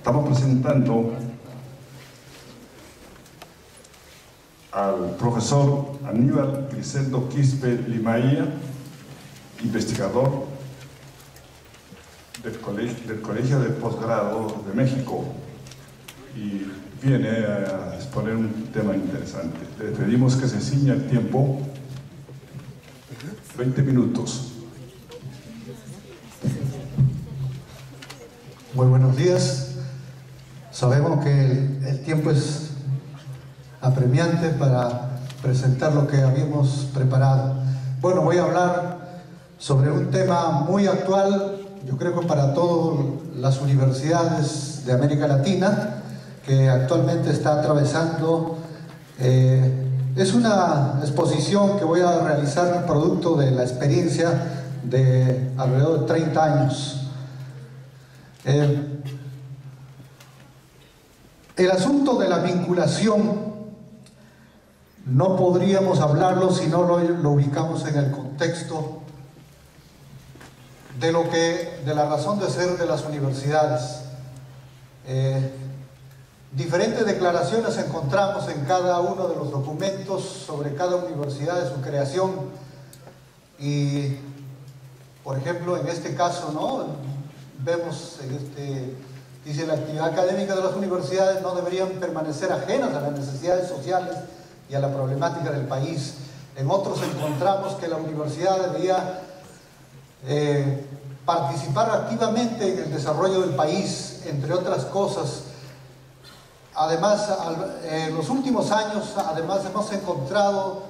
Estamos presentando al profesor Aníbal Griseldo Quispe Limaía, investigador del Colegio de Posgrado de México, y viene a exponer un tema interesante. Le pedimos que se ciña el tiempo, 20 minutos. Muy buenos días. Sabemos que el tiempo es apremiante para presentar lo que habíamos preparado. Bueno, voy a hablar sobre un tema muy actual, yo creo que para todas las universidades de América Latina, que actualmente está atravesando. Es una exposición que voy a realizar producto de la experiencia de alrededor de 30 años. El asunto de la vinculación no podríamos hablarlo si no lo ubicamos en el contexto de la razón de ser de las universidades. Diferentes declaraciones encontramos en cada uno de los documentos sobre cada universidad, de su creación, y por ejemplo en este caso, ¿no? Vemos dice: la actividad académica de las universidades no deberían permanecer ajenas a las necesidades sociales y a la problemática del país. En otros encontramos que la universidad debería participar activamente en el desarrollo del país, entre otras cosas. Además, en los últimos años, además hemos encontrado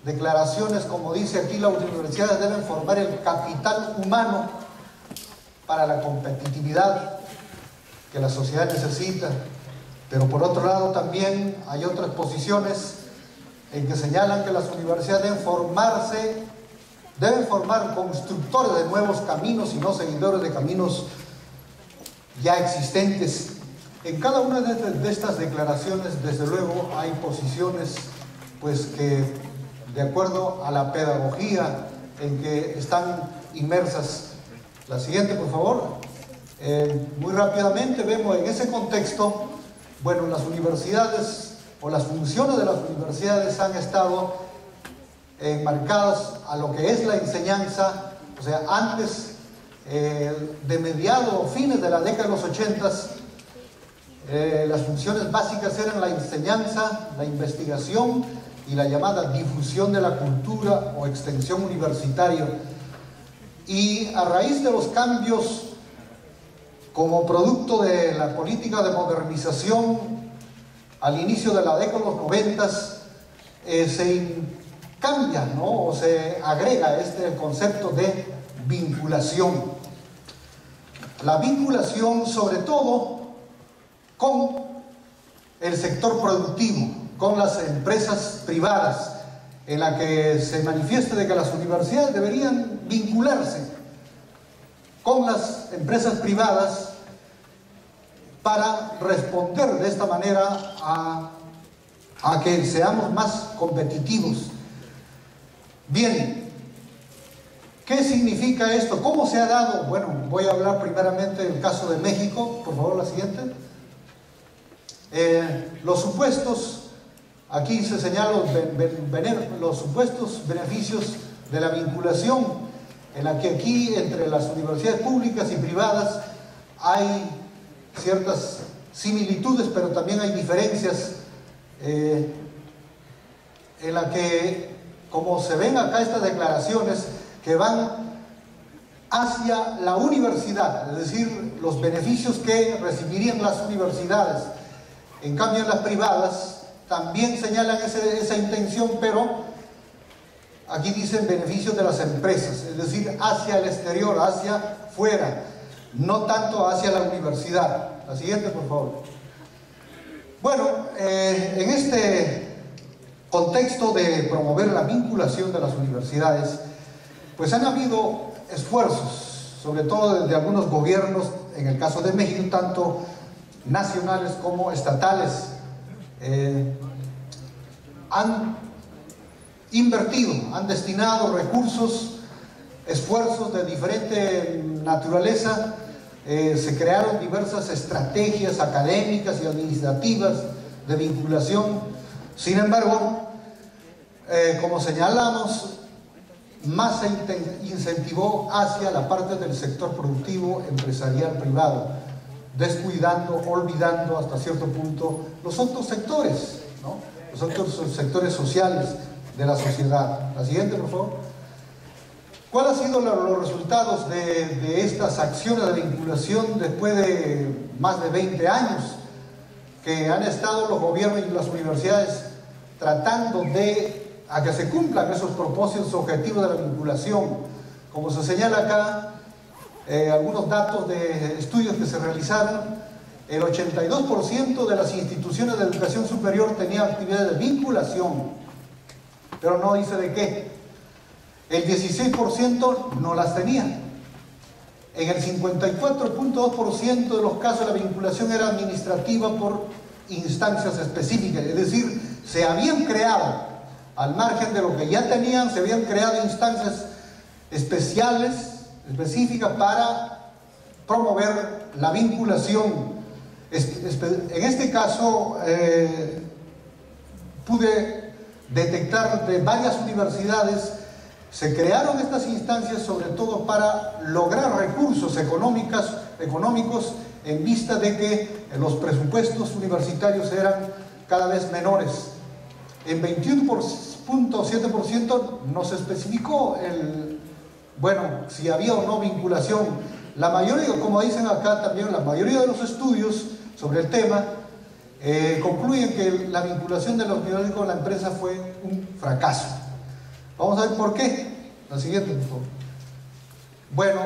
declaraciones como dice aquí: las universidades deben formar el capital humano para la competitividad que la sociedad necesita. Pero por otro lado también hay otras posiciones en que señalan que las universidades deben formar constructores de nuevos caminos y no seguidores de caminos ya existentes. En cada una de estas declaraciones, desde luego, hay posiciones pues que, de acuerdo a la pedagogía en que están inmersas. La siguiente, por favor. Muy rápidamente vemos en ese contexto, bueno, las universidades o las funciones de las universidades han estado enmarcadas a lo que es la enseñanza. O sea, antes de mediados o fines de la década de los 80, las funciones básicas eran la enseñanza, la investigación y la llamada difusión de la cultura o extensión universitaria. Y a raíz de los cambios como producto de la política de modernización al inicio de la década de los 90, se cambia, ¿no? O se agrega el concepto de vinculación. La vinculación sobre todo con el sector productivo, con las empresas privadas, en la que se manifiesta de que las universidades deberían vincularse con las empresas privadas para responder de esta manera a que seamos más competitivos. Bien, ¿qué significa esto? ¿Cómo se ha dado? Bueno, voy a hablar primeramente del caso de México. Por favor, la siguiente. Los supuestos, aquí se señalan los supuestos beneficios de la vinculación, en la que aquí entre las universidades públicas y privadas hay ciertas similitudes, pero también hay diferencias, en la que, como se ven acá estas declaraciones, que van hacia la universidad, es decir, los beneficios que recibirían las universidades. En cambio, en las privadas también señalan esa intención, pero aquí dicen beneficios de las empresas, es decir, hacia el exterior, hacia fuera, no tanto hacia la universidad. La siguiente, por favor. Bueno, en este contexto de promover la vinculación de las universidades, pues han habido esfuerzos, sobre todo de algunos gobiernos, en el caso de México, tanto nacionales como estatales, han invertido, han destinado recursos, esfuerzos de diferente naturaleza se crearon diversas estrategias académicas y administrativas de vinculación. Sin embargo, como señalamos, más se incentivó hacia la parte del sector productivo empresarial privado, descuidando, olvidando hasta cierto punto los otros sectores, ¿no? Los otros sectores sociales de la sociedad. La siguiente, por favor. ¿Cuáles han sido los resultados de estas acciones de vinculación después de más de 20 años que han estado los gobiernos y las universidades tratando de a que se cumplan esos propósitos objetivos de la vinculación? Como se señala acá, algunos datos de estudios que se realizaron, el 82% de las instituciones de educación superior tenían actividades de vinculación, pero no dice de qué. El 16% no las tenía. En el 54.2% de los casos la vinculación era administrativa por instancias específicas, es decir, se habían creado, al margen de lo que ya tenían, se habían creado instancias específicas para promover la vinculación. En este caso, pude detectar de varias universidades, se crearon estas instancias sobre todo para lograr recursos económicos en vista de que los presupuestos universitarios eran cada vez menores. En 21.7% no se especificó si había o no vinculación. La mayoría, como dicen acá también, la mayoría de los estudios sobre el tema concluyen que la vinculación de la universidad con la empresa fue un fracaso. Vamos a ver por qué. La siguiente, por favor. Bueno,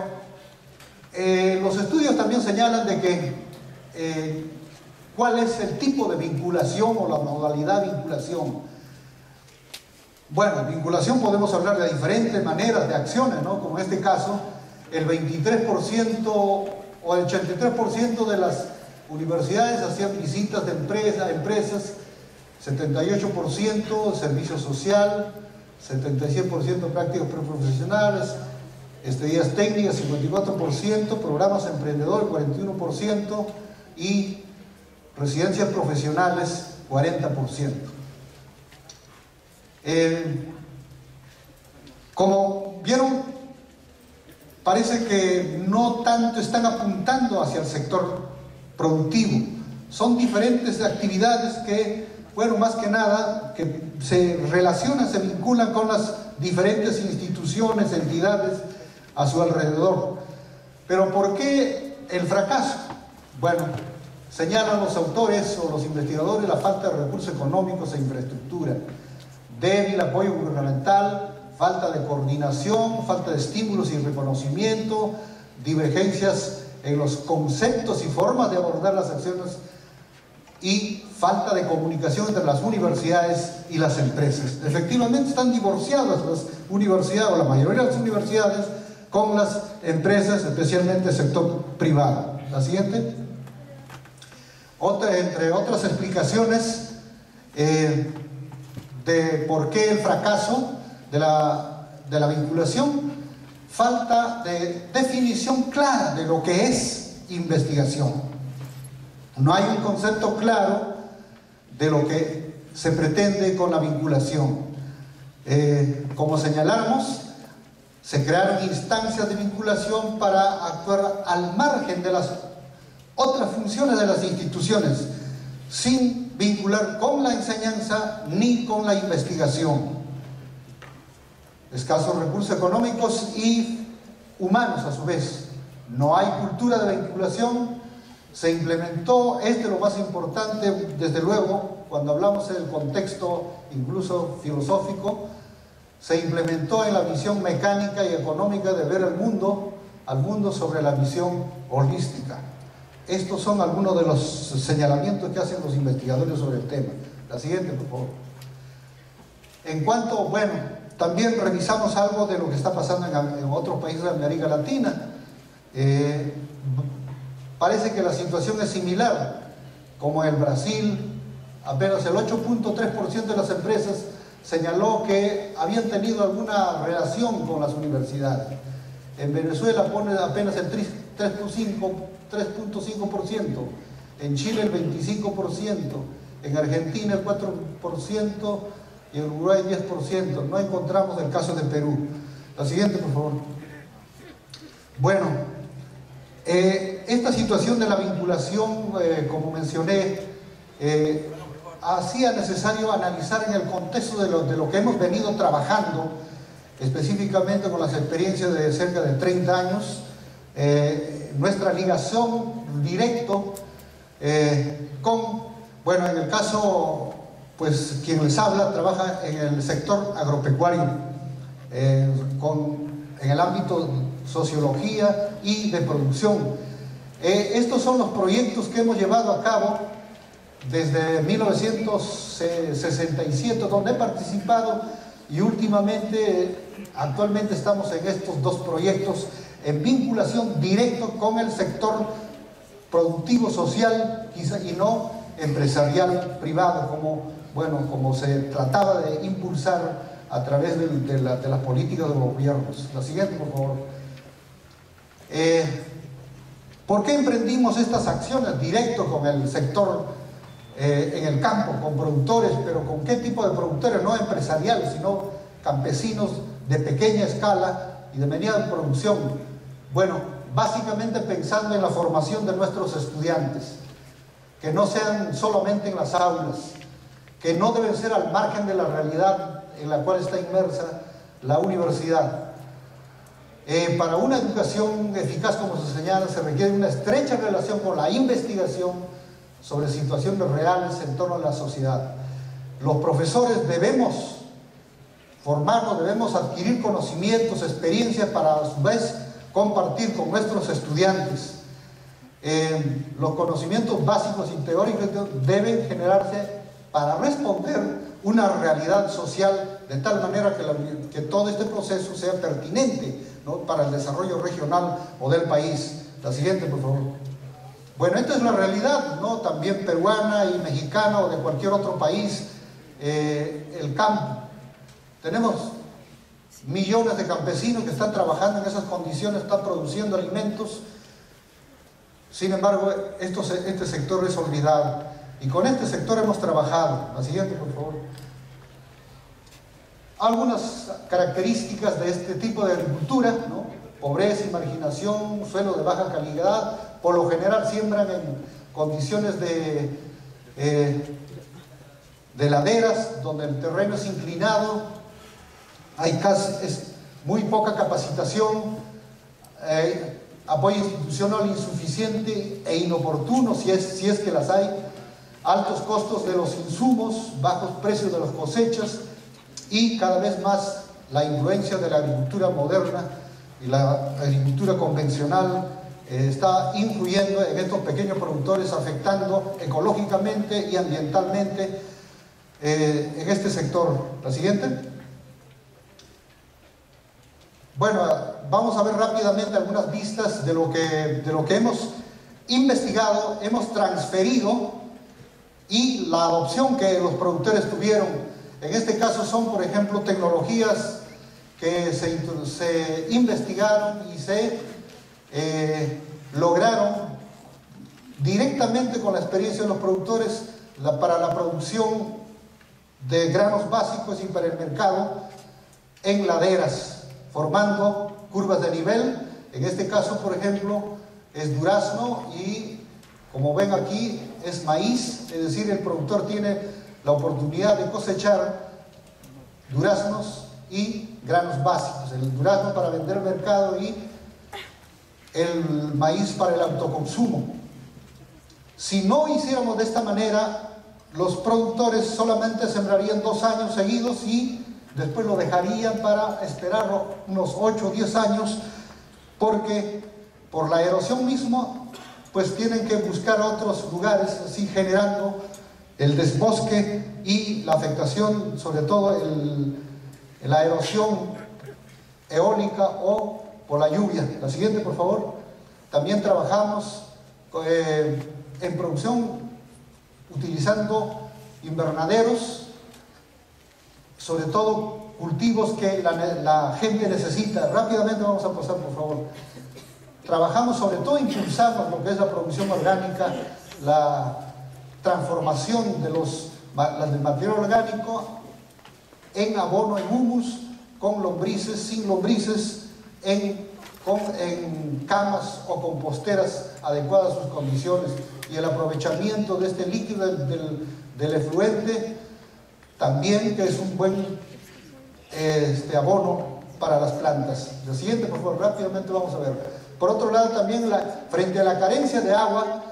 los estudios también señalan de que cuál es el tipo de vinculación o la modalidad de vinculación. Bueno, vinculación podemos hablar de diferentes maneras de acciones, ¿no? Como en este caso, el 23% o el 83% de las universidades hacían visitas de empresas, 78% servicio social, 77% prácticas preprofesionales, estudios técnicas 54%, programas emprendedores 41% y residencias profesionales 40%. Como vieron, parece que no tanto están apuntando hacia el sector productivo. Son diferentes actividades que, bueno, más que nada, que se relacionan, se vinculan con las diferentes instituciones, entidades a su alrededor. Pero ¿por qué el fracaso? Bueno, señalan los autores o los investigadores la falta de recursos económicos e infraestructura, débil apoyo gubernamental, falta de coordinación, falta de estímulos y reconocimiento, divergencias en los conceptos y formas de abordar las acciones y falta de comunicación entre las universidades y las empresas. Efectivamente están divorciadas las universidades, o la mayoría de las universidades, con las empresas, especialmente el sector privado. La siguiente. Entre otras explicaciones de por qué el fracaso de la vinculación, falta de definición clara de lo que es investigación. No hay un concepto claro de lo que se pretende con la vinculación. Como señalamos, se crearon instancias de vinculación para actuar al margen de las otras funciones de las instituciones, sin vincular con la enseñanza ni con la investigación. Escasos recursos económicos y humanos a su vez. No hay cultura de vinculación. Se implementó, lo más importante, desde luego, cuando hablamos del contexto incluso filosófico, se implementó en la visión mecánica y económica de ver al mundo sobre la visión holística. Estos son algunos de los señalamientos que hacen los investigadores sobre el tema. La siguiente, por favor. En cuanto, bueno, también revisamos algo de lo que está pasando en otros países de América Latina. Parece que la situación es similar, como en Brasil, apenas el 8.3% de las empresas señaló que habían tenido alguna relación con las universidades. En Venezuela pone apenas el 3.5%, en Chile el 25%, en Argentina el 4% y en Uruguay 10%. No encontramos el caso de Perú. La siguiente, por favor. Bueno, esta situación de la vinculación, como mencioné, hacía necesario analizar en el contexto de lo que hemos venido trabajando, específicamente con las experiencias de cerca de 30 años, nuestra ligación directo con, bueno, en el caso, pues quien les habla trabaja en el sector agropecuario, en el ámbito sociología y de producción. Estos son los proyectos que hemos llevado a cabo desde 1967, donde he participado, y últimamente, actualmente estamos en estos dos proyectos en vinculación directa con el sector productivo social, quizá, y no empresarial privado, como se trataba de impulsar a través de las políticas de los gobiernos. La siguiente, por favor. ¿Por qué emprendimos estas acciones directo con el sector en el campo, con productores, pero con qué tipo de productores? No empresariales, sino campesinos de pequeña escala y de mediana producción. Bueno, básicamente pensando en la formación de nuestros estudiantes, que no sean solamente en las aulas, que no deben ser al margen de la realidad en la cual está inmersa la universidad. Para una educación eficaz, como se señala, se requiere una estrecha relación con la investigación sobre situaciones reales en torno a la sociedad. Los profesores debemos formarnos, debemos adquirir conocimientos, experiencias para a su vez compartir con nuestros estudiantes. Los conocimientos básicos y teóricos deben generarse para responder una realidad social de tal manera que todo este proceso sea pertinente, ¿no?, para el desarrollo regional o del país. La siguiente, por favor. Bueno, esta es la realidad, ¿no?, también peruana y mexicana o de cualquier otro país. El campo. Tenemos millones de campesinos que están trabajando en esas condiciones, están produciendo alimentos. Sin embargo, este sector es olvidado. Y con este sector hemos trabajado. La siguiente, por favor. Algunas características de este tipo de agricultura, ¿no? Pobreza y marginación, suelo de baja calidad, por lo general siembran en condiciones de laderas, donde el terreno es inclinado, es muy poca capacitación, apoyo institucional insuficiente e inoportuno, si es que las hay, altos costos de los insumos, bajos precios de las cosechas, y cada vez más la influencia de la agricultura moderna y la agricultura convencional está influyendo en estos pequeños productores, afectando ecológicamente y ambientalmente en este sector. La siguiente. Bueno, vamos a ver rápidamente algunas vistas de lo que hemos investigado, hemos transferido, y la adopción que los productores tuvieron. En este caso son, por ejemplo, tecnologías que se investigaron y se lograron directamente con la experiencia de los productores para la producción de granos básicos y para el mercado en laderas, formando curvas de nivel. En este caso, por ejemplo, es durazno y, como ven aquí, es maíz, es decir, el productor tiene la oportunidad de cosechar duraznos y granos básicos, el durazno para vender al mercado y el maíz para el autoconsumo. Si no hiciéramos de esta manera, los productores solamente sembrarían 2 años seguidos y después lo dejarían para esperar unos 8 o 10 años, porque por la erosión misma, pues tienen que buscar otros lugares, así generando el desbosque y la afectación, sobre todo la erosión eólica o por la lluvia. La siguiente, por favor. También trabajamos en producción utilizando invernaderos, sobre todo cultivos que la gente necesita. Rápidamente vamos a pasar, por favor. trabajamos sobre todo, impulsamos lo que es la producción orgánica, la transformación del material orgánico en abono, en humus, con lombrices, sin lombrices, en camas o composteras adecuadas a sus condiciones, y el aprovechamiento de este líquido del efluente también, que es un buen abono para las plantas. Lo siguiente, por favor, rápidamente vamos a ver. Por otro lado, también frente a la carencia de agua,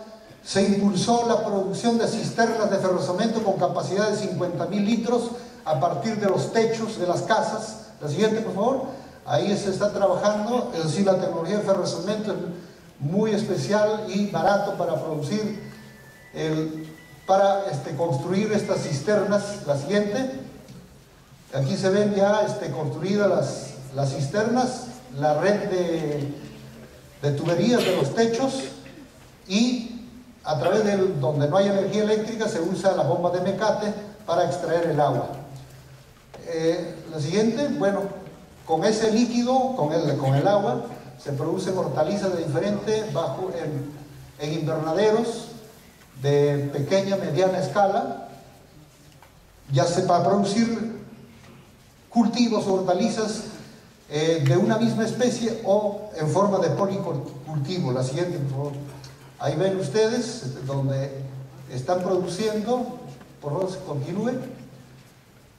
se impulsó la producción de cisternas de ferrocemento con capacidad de 50.000 litros a partir de los techos de las casas. La siguiente, por favor. Ahí se está trabajando, es decir, la tecnología de ferrocemento es muy especial y barato para producir, construir estas cisternas. La siguiente. Aquí se ven ya construidas las cisternas, la red de tuberías de los techos, y a través donde no hay energía eléctrica se usa la bomba de mecate para extraer el agua. La siguiente, bueno, con ese líquido, con el agua, se producen hortalizas de diferente en invernaderos de pequeña, mediana escala, ya sea para producir cultivos o hortalizas de una misma especie o en forma de policultivo. La siguiente, por favor. Ahí ven ustedes donde están produciendo, por favor, continúe.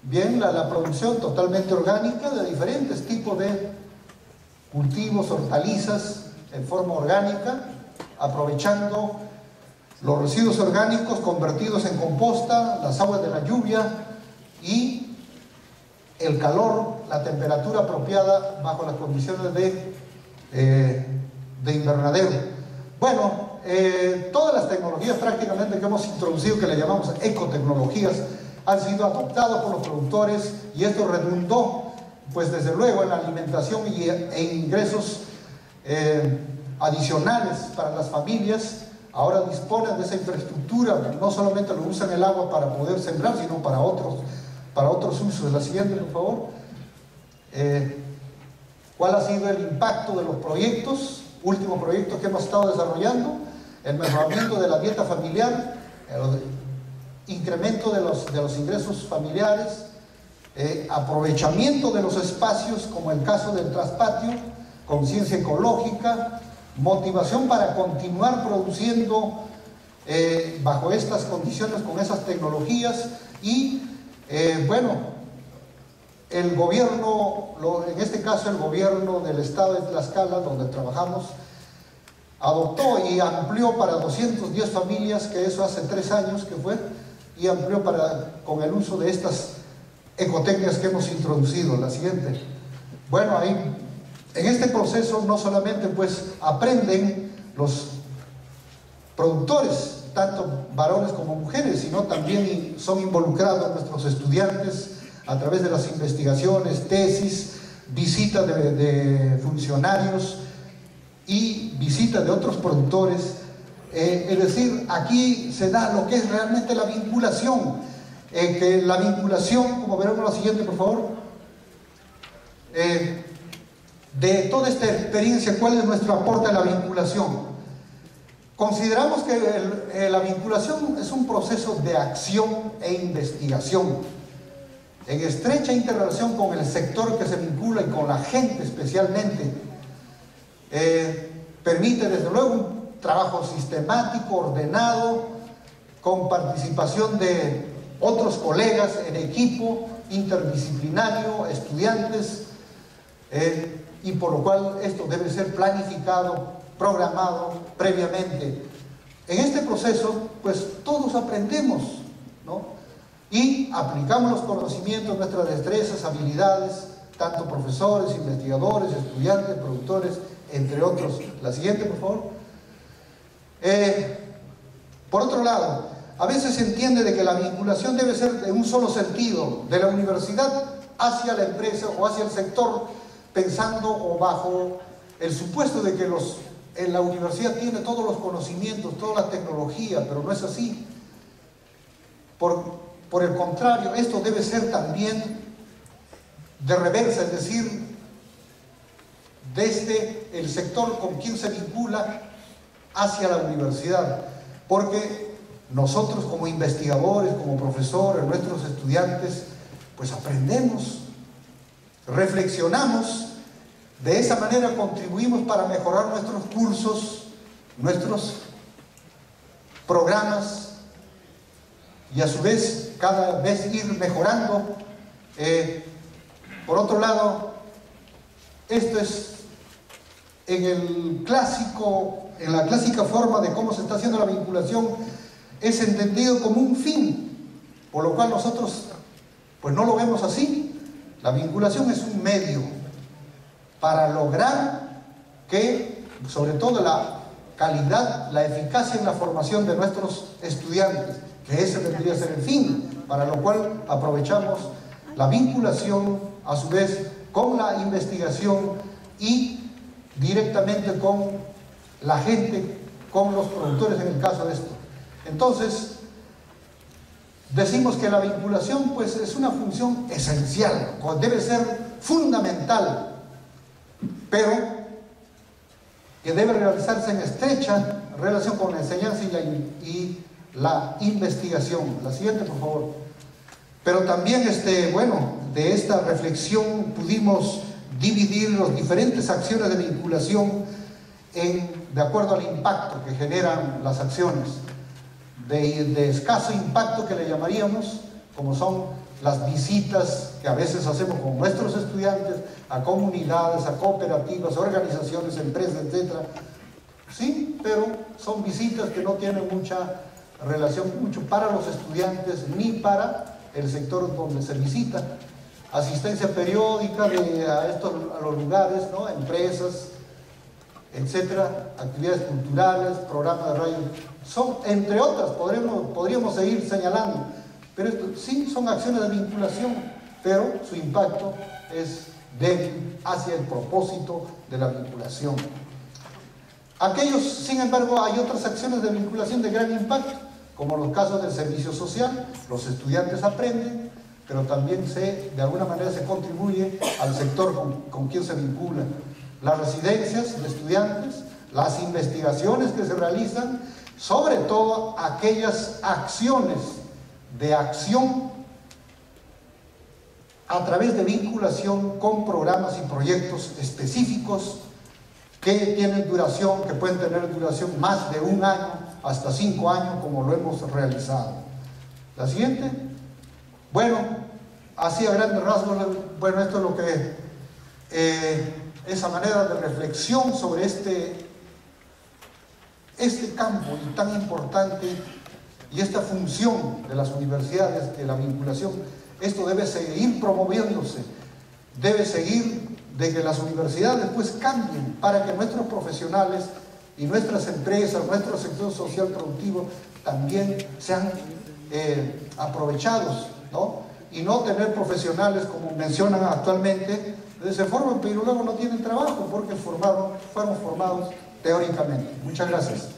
Bien, la producción totalmente orgánica de diferentes tipos de cultivos, hortalizas en forma orgánica, aprovechando los residuos orgánicos convertidos en composta, las aguas de la lluvia y el calor, la temperatura apropiada bajo las condiciones de invernadero. Bueno, todas las tecnologías prácticamente que hemos introducido, que le llamamos ecotecnologías, han sido adoptadas por los productores, y esto redundó, pues desde luego, en la alimentación e ingresos adicionales para las familias. Ahora disponen de esa infraestructura, no solamente lo usan el agua para poder sembrar, sino para otros usos. La siguiente, por favor. ¿Cuál ha sido el impacto de los últimos proyectos que hemos estado desarrollando? El mejoramiento de la dieta familiar, el incremento de los ingresos familiares, aprovechamiento de los espacios, como el caso del traspatio, conciencia ecológica, motivación para continuar produciendo bajo estas condiciones, con esas tecnologías, y bueno, el gobierno, en este caso el gobierno del estado de Tlaxcala, donde trabajamos, adoptó y amplió para 210 familias, que eso hace 3 años que fue, y amplió con el uso de estas ecotecnias que hemos introducido. La siguiente. Bueno, ahí, en este proceso no solamente pues aprenden los productores, tanto varones como mujeres, sino también son involucrados nuestros estudiantes a través de las investigaciones, tesis, visitas de funcionarios y visitas de otros productores. Es decir, aquí se da lo que es realmente la vinculación, que la vinculación, como veremos la siguiente, por favor, de toda esta experiencia, ¿cuál es nuestro aporte a la vinculación? Consideramos que la vinculación es un proceso de acción e investigación en estrecha interrelación con el sector que se vincula y con la gente especialmente. Permite desde luego un trabajo sistemático, ordenado, con participación de otros colegas en equipo, interdisciplinario, estudiantes, y por lo cual esto debe ser planificado, programado previamente. En este proceso, pues todos aprendemos, ¿no? Y aplicamos los conocimientos, nuestras destrezas, habilidades, tanto profesores, investigadores, estudiantes, productores, entre otros. La siguiente, por favor. Por otro lado, a veces se entiende de que la vinculación debe ser de un solo sentido, de la universidad hacia la empresa o hacia el sector, pensando o bajo el supuesto de que en la universidad tiene todos los conocimientos, toda la tecnología, pero no es así. Por el contrario, esto debe ser también de reversa, es decir, desde el sector con quien se vincula hacia la universidad, porque nosotros como investigadores, como profesores, nuestros estudiantes, pues aprendemos, reflexionamos, de esa manera contribuimos para mejorar nuestros cursos, nuestros programas, y a su vez cada vez ir mejorando. Por otro lado, esto es en la clásica forma de cómo se está haciendo la vinculación, es entendido como un fin, por lo cual nosotros pues no lo vemos así. La vinculación es un medio para lograr que, sobre todo, la calidad, la eficacia en la formación de nuestros estudiantes, que ese debería ser el fin, para lo cual aprovechamos la vinculación, a su vez, con la investigación y directamente con la gente, con los productores en el caso de esto. Entonces, decimos que la vinculación pues es una función esencial, debe ser fundamental, pero que debe realizarse en estrecha relación con la enseñanza y la investigación. La siguiente, por favor. Pero también, bueno, de esta reflexión pudimos dividir las diferentes acciones de vinculación de acuerdo al impacto que generan las acciones. De escaso impacto, que le llamaríamos, como son las visitas que a veces hacemos con nuestros estudiantes a comunidades, a cooperativas, organizaciones, empresas, etc. Sí, pero son visitas que no tienen mucha relación para los estudiantes ni para el sector donde se visita. Asistencia periódica a los lugares, ¿no? Empresas, etcétera, actividades culturales, programas de radio, son entre otras, podríamos seguir señalando, pero esto sí son acciones de vinculación, pero su impacto es débil hacia el propósito de la vinculación. Sin embargo, hay otras acciones de vinculación de gran impacto, como los casos del servicio social. Los estudiantes aprenden, pero también de alguna manera se contribuye al sector con quien se vincula. Las residencias de estudiantes, las investigaciones que se realizan, sobre todo aquellas acciones de acción a través de vinculación con programas y proyectos específicos que tienen duración, que pueden tener duración más de 1 año, hasta 5 años, como lo hemos realizado. La siguiente. Bueno, así a grandes rasgos, bueno, esto es lo que esa manera de reflexión sobre este campo tan importante y esta función de las universidades, de la vinculación. Esto debe seguir promoviéndose, debe seguir de que las universidades pues cambien para que nuestros profesionales y nuestras empresas, nuestro sector social productivo también sean aprovechados, ¿no? Y no tener profesionales, como mencionan actualmente, se forman pero luego no tienen trabajo porque fueron formados teóricamente. Muchas gracias.